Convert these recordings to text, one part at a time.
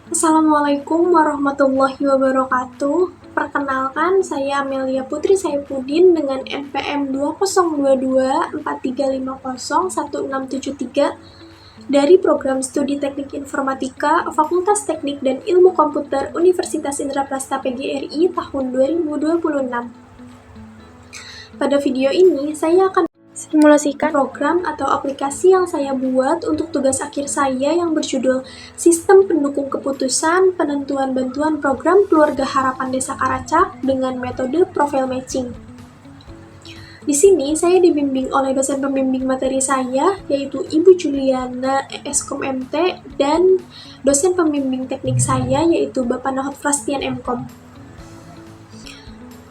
Assalamualaikum warahmatullahi wabarakatuh. Perkenalkan, saya Amelia Putri Saifuddin dengan NPM 202243501673 dari Program Studi Teknik Informatika Fakultas Teknik dan Ilmu Komputer Universitas Indraprasta PGRI tahun 2026. Pada video ini, saya akan simulasikan program atau aplikasi yang saya buat untuk tugas akhir saya yang berjudul Sistem Pendukung Keputusan Penentuan Bantuan Program Keluarga Harapan Desa Karacak dengan metode profile matching. Di sini saya dibimbing oleh dosen pembimbing materi saya, yaitu Ibu Juliana Eskom MT, dan dosen pembimbing teknik saya, yaitu Bapak Nahot Frastian MKom.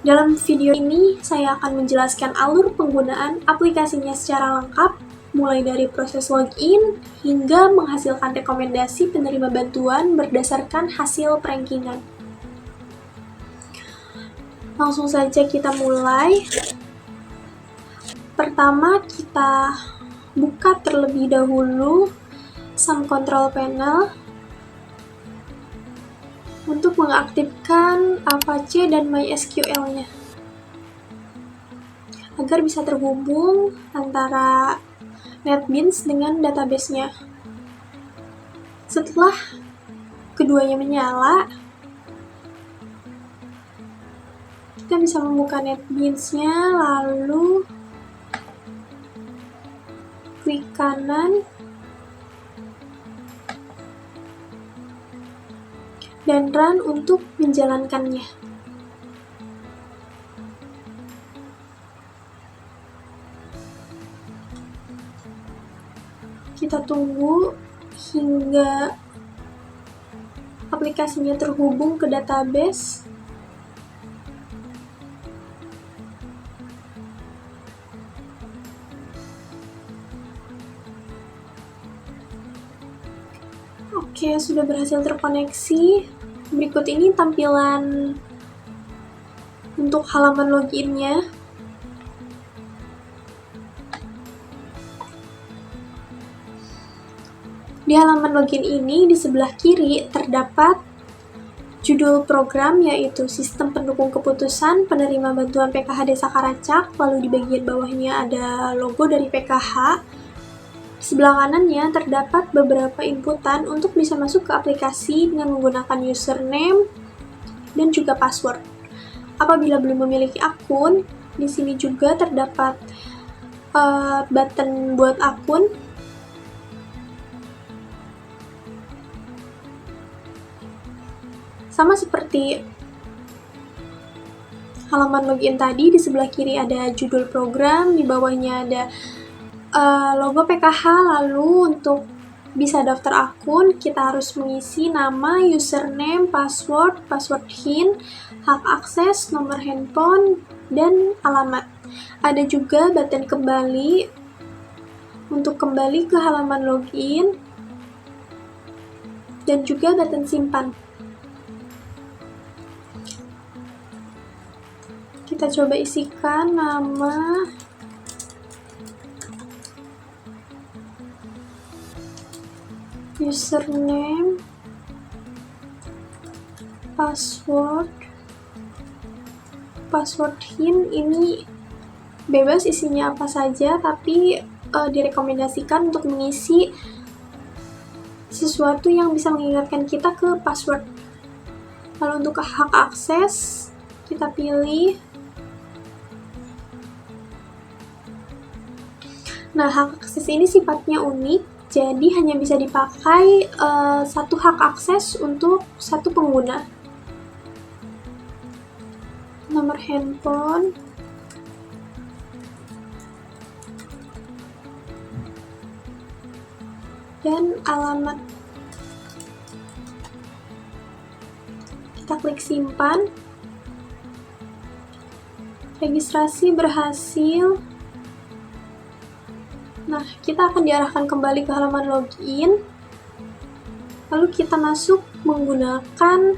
Dalam video ini, saya akan menjelaskan alur penggunaan aplikasinya secara lengkap, mulai dari proses login hingga menghasilkan rekomendasi penerima bantuan berdasarkan hasil perankingan. Langsung saja kita mulai. Pertama, kita buka terlebih dahulu SAM Control Panel untuk mengaktifkan Apache dan MySQL-nya agar bisa terhubung antara NetBeans dengan database-nya. Setelah keduanya menyala, kita bisa membuka NetBeans-nya, lalu klik kanan dan run untuk menjalankannya. Kita tunggu hingga aplikasinya terhubung ke database. Oke, sudah berhasil terkoneksi. Berikut ini tampilan untuk halaman login-nya. Di halaman login ini, di sebelah kiri terdapat judul program, yaitu Sistem Pendukung Keputusan Penerima Bantuan PKH Desa Karacak, lalu di bagian bawahnya ada logo dari PKH. Di sebelah kanannya terdapat beberapa inputan untuk bisa masuk ke aplikasi dengan menggunakan username dan juga password. Apabila belum memiliki akun, di sini juga terdapat button buat akun. Sama seperti halaman login tadi, di sebelah kiri ada judul program, di bawahnya ada logo PKH, lalu untuk bisa daftar akun, kita harus mengisi nama, username, password hint, hak akses, nomor handphone, dan alamat. Ada juga button kembali untuk kembali ke halaman login, dan juga button simpan. Kita coba isikan nama, username, password hint. Ini bebas isinya apa saja, tapi direkomendasikan untuk mengisi sesuatu yang bisa mengingatkan kita ke password. Lalu untuk hak akses, kita pilih. Nah, hak akses ini sifatnya unik, jadi hanya bisa dipakai satu hak akses untuk satu pengguna. Nomor handphone, dan alamat. Kita klik simpan. Registrasi berhasil. Nah, kita akan diarahkan kembali ke halaman login. Lalu kita masuk menggunakan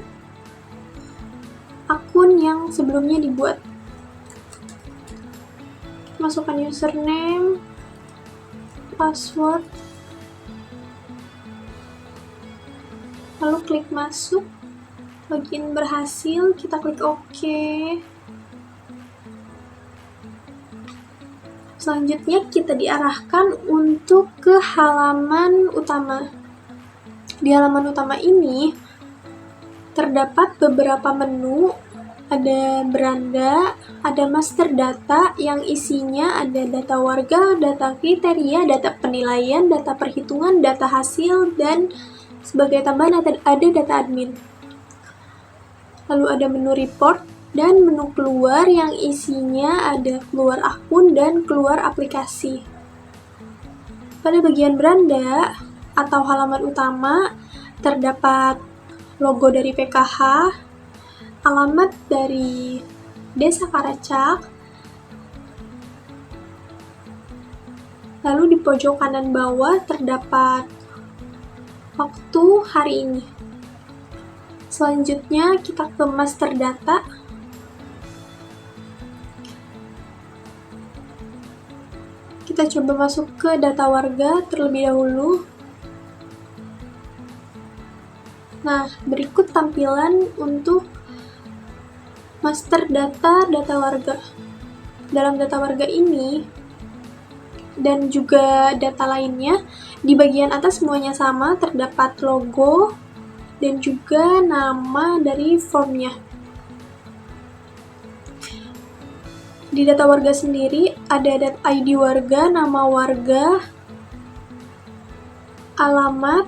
akun yang sebelumnya dibuat. Masukkan username, password, lalu klik masuk, login berhasil, kita klik OK. Selanjutnya kita diarahkan untuk ke halaman utama. Di halaman utama ini terdapat beberapa menu, ada beranda, ada master data yang isinya ada data warga, data kriteria, data penilaian, data perhitungan, data hasil, dan sebagai tambahan ada data admin. Lalu ada menu report dan menu keluar yang isinya ada keluar akun dan keluar aplikasi. Pada bagian beranda atau halaman utama terdapat logo dari PKH, alamat dari Desa Karacak, lalu di pojok kanan bawah terdapat waktu hari ini. Selanjutnya kita ke master data. Kita coba masuk ke data warga terlebih dahulu. Nah, berikut tampilan untuk master data warga. Dalam data warga ini dan juga data lainnya, di bagian atas semuanya sama, terdapat logo dan juga nama dari formnya. Di data warga sendiri ada ID warga, nama warga, alamat,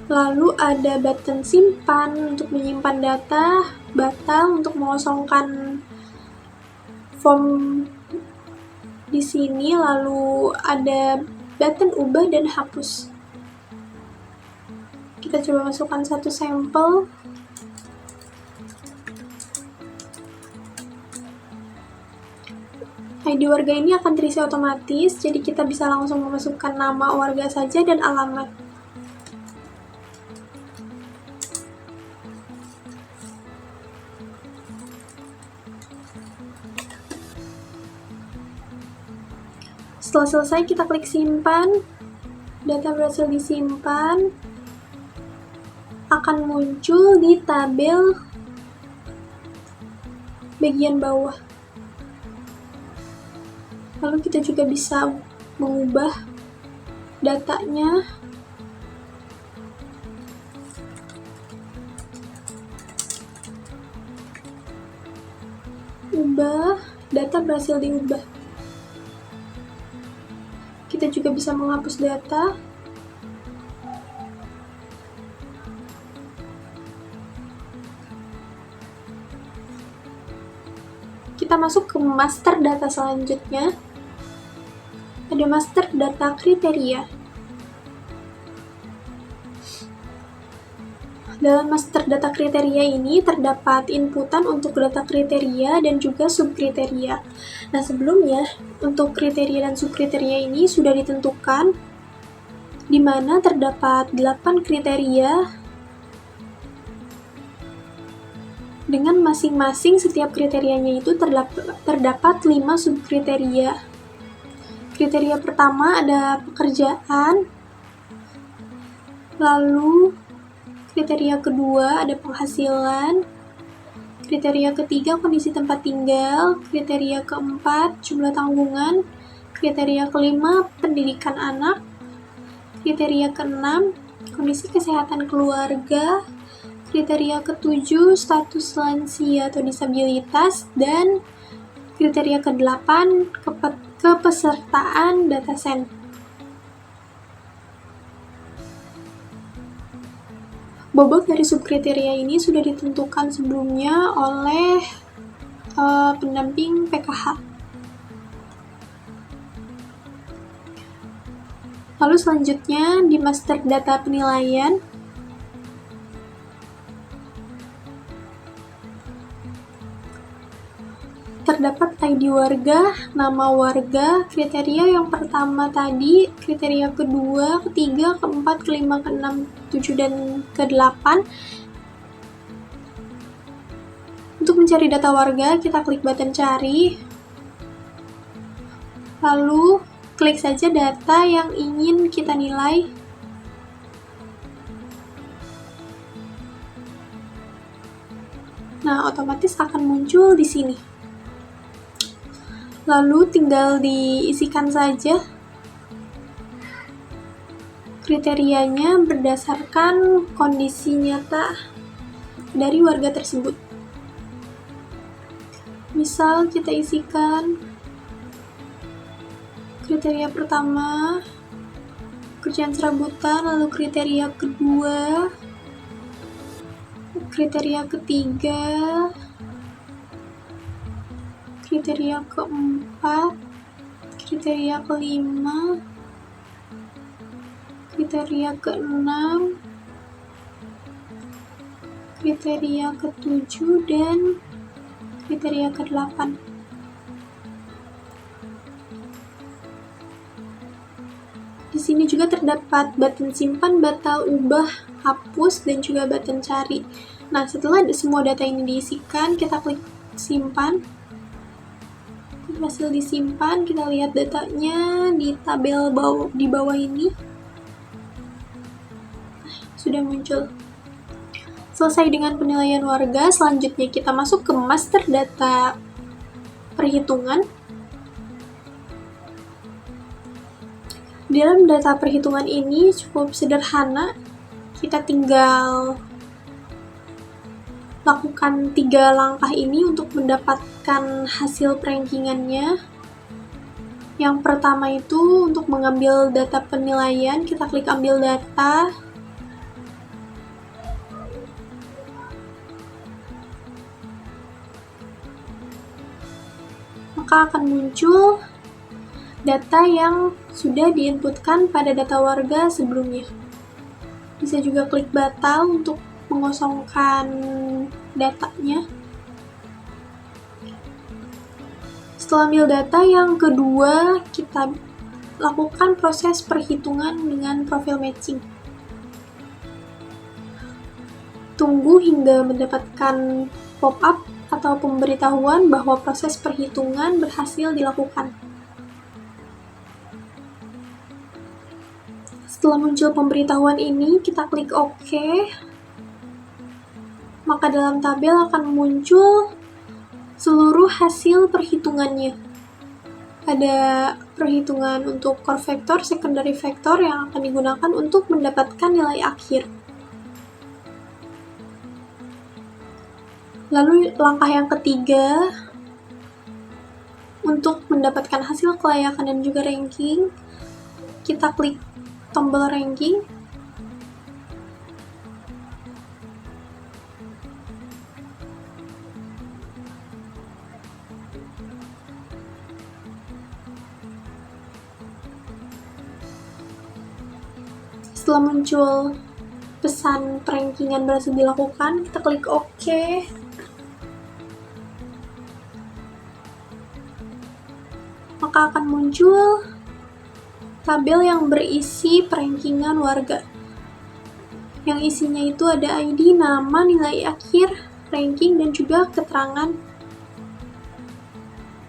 lalu ada button simpan untuk menyimpan data, batal untuk mengosongkan form di sini, lalu ada button ubah dan hapus. Kita coba masukkan satu sampel. ID warga ini akan terisi otomatis, jadi kita bisa langsung memasukkan nama warga saja dan alamat. Setelah selesai, kita klik simpan. Data berhasil disimpan. Akan muncul di tabel bagian bawah. Lalu kita juga bisa mengubah datanya. Ubah, data berhasil diubah. Kita juga bisa menghapus data. Kita masuk ke master data selanjutnya. Ada master data kriteria. Dalam master data kriteria ini terdapat inputan untuk data kriteria dan juga subkriteria. Nah, sebelumnya untuk kriteria dan subkriteria ini sudah ditentukan, di mana terdapat 8 kriteria dengan masing-masing setiap kriterianya itu terdapat 5 subkriteria. Kriteria pertama ada pekerjaan, lalu kriteria kedua ada penghasilan, kriteria ketiga kondisi tempat tinggal, kriteria keempat jumlah tanggungan, kriteria kelima pendidikan anak, kriteria keenam kondisi kesehatan keluarga, kriteria ketujuh status lansia atau disabilitas, dan kriteria ke-8 kepesertaan dataset. Bobot dari subkriteria ini sudah ditentukan sebelumnya oleh pendamping PKH. Lalu selanjutnya di master data penilaian, terdapat ID warga, nama warga, kriteria yang pertama tadi, kriteria kedua, ketiga, keempat, kelima, keenam, 7, dan ke-8. Untuk mencari data warga, kita klik button cari, lalu klik saja data yang ingin kita nilai. Nah, otomatis akan muncul di sini. Lalu tinggal diisikan saja kriterianya berdasarkan kondisi nyata dari warga tersebut. Misal kita isikan kriteria pertama, pekerjaan serabutan, lalu kriteria kedua, kriteria ketiga, kriteria keempat, kriteria kelima, kriteria keenam, kriteria ketujuh, dan kriteria ke-8. Di sini juga terdapat button simpan, button ubah, hapus, dan juga button cari. Nah, setelah semua data ini diisikan, kita klik simpan. Hasil disimpan, kita lihat datanya di tabel di bawah ini. Sudah muncul. Selesai dengan penilaian warga, selanjutnya kita masuk ke master data perhitungan. Dalam data perhitungan ini cukup sederhana, kita tinggal lakukan 3 langkah ini untuk mendapatkan hasil rankingannya. Yang pertama itu untuk mengambil data penilaian, kita klik ambil data. Maka akan muncul data yang sudah diinputkan pada data warga sebelumnya. Bisa juga klik batal untuk mengosongkan datanya. Setelah ambil data, yang kedua kita lakukan proses perhitungan dengan profil matching. Tunggu hingga mendapatkan pop-up atau pemberitahuan bahwa proses perhitungan berhasil dilakukan. Setelah muncul pemberitahuan ini, kita klik OK. Maka dalam tabel akan muncul seluruh hasil perhitungannya. Ada perhitungan untuk core vector, secondary vector yang akan digunakan untuk mendapatkan nilai akhir. Lalu langkah yang ketiga, untuk mendapatkan hasil kelayakan dan juga ranking, kita klik tombol ranking. Setelah muncul pesan rankingan berhasil dilakukan, kita klik OK. Maka akan muncul tabel yang berisi rankingan warga. Yang isinya itu ada ID, nama, nilai akhir, ranking, dan juga keterangan.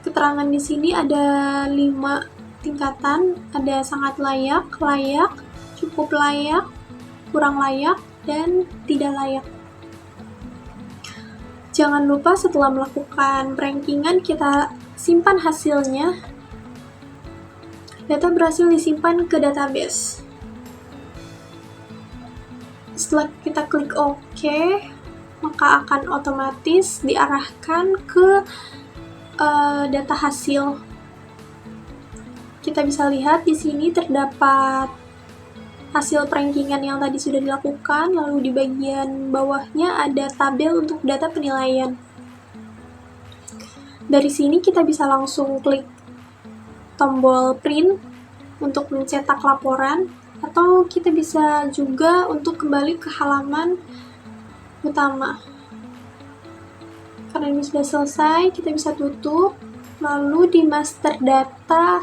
Keterangan di sini ada 5 tingkatan, ada sangat layak, layak, cukup layak, kurang layak, dan tidak layak. Jangan lupa setelah melakukan rankingan, kita simpan hasilnya. Data berhasil disimpan ke database. Setelah kita klik OK, maka akan otomatis diarahkan ke data hasil. Kita bisa lihat di sini terdapat hasil rankingan yang tadi sudah dilakukan, lalu di bagian bawahnya ada tabel untuk data penilaian. Dari sini kita bisa langsung klik tombol print untuk mencetak laporan, atau kita bisa juga untuk kembali ke halaman utama. Karena ini sudah selesai, kita bisa tutup. Lalu di master data,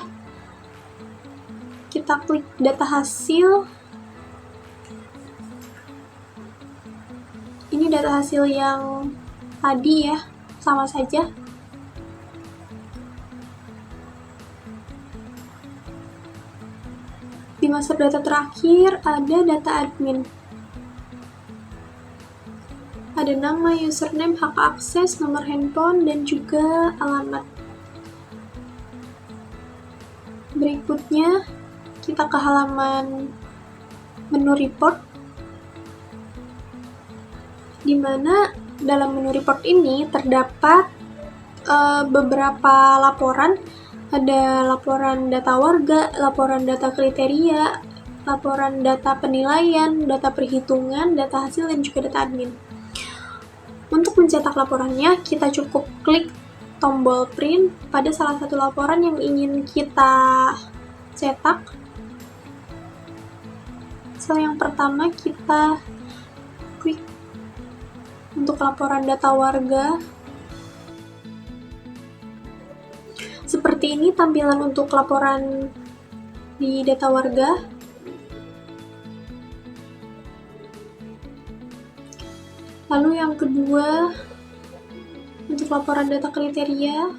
kita klik data hasil. Ini data hasil yang tadi ya, sama saja. Di master data terakhir ada data admin. Ada nama, username, hak akses, nomor handphone, dan juga alamat. Berikutnya, kita ke halaman menu report, di mana dalam menu report ini terdapat beberapa laporan. Ada laporan data warga, laporan data kriteria, laporan data penilaian, data perhitungan, data hasil, dan juga data admin. Untuk mencetak laporannya, kita cukup klik tombol print pada salah satu laporan yang ingin kita cetak. Yang pertama, kita klik untuk laporan data warga. Seperti ini tampilan untuk laporan di data warga. Lalu yang kedua, untuk laporan data kriteria.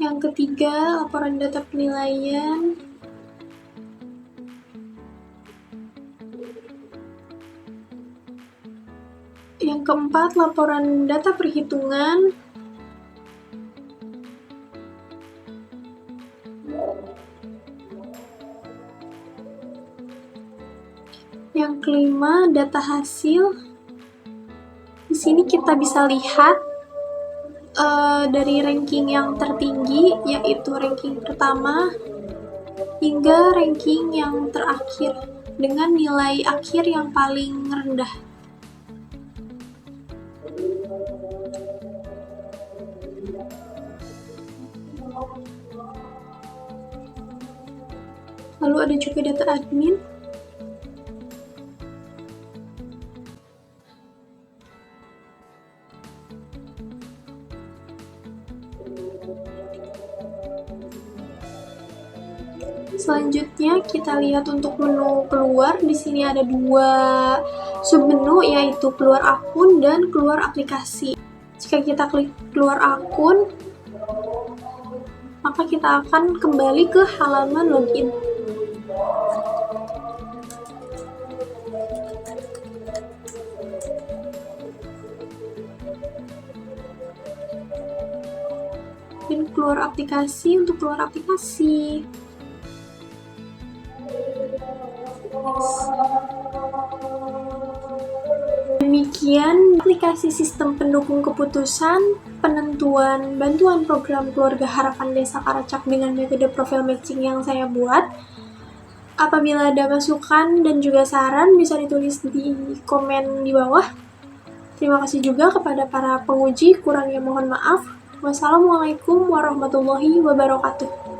Yang ketiga, laporan data penilaian. Yang keempat, laporan data perhitungan. Yang kelima, data hasil. Di sini kita bisa lihat dari ranking yang tertinggi, yaitu ranking pertama, hingga ranking yang terakhir dengan nilai akhir yang paling rendah. Lalu ada juga data admin. Selanjutnya kita lihat untuk menu keluar. Di sini ada dua submenu, yaitu keluar akun dan keluar aplikasi. Jika kita klik keluar akun, maka kita akan kembali ke halaman login. Dan keluar aplikasi, untuk keluar aplikasi. Demikian aplikasi sistem pendukung keputusan penentuan bantuan program Keluarga Harapan Desa Karacak dengan metode profil matching yang saya buat. Apabila ada masukan dan juga saran, bisa ditulis di komen di bawah. Terima kasih juga kepada para penguji, kurangnya mohon maaf. Wassalamualaikum warahmatullahi wabarakatuh.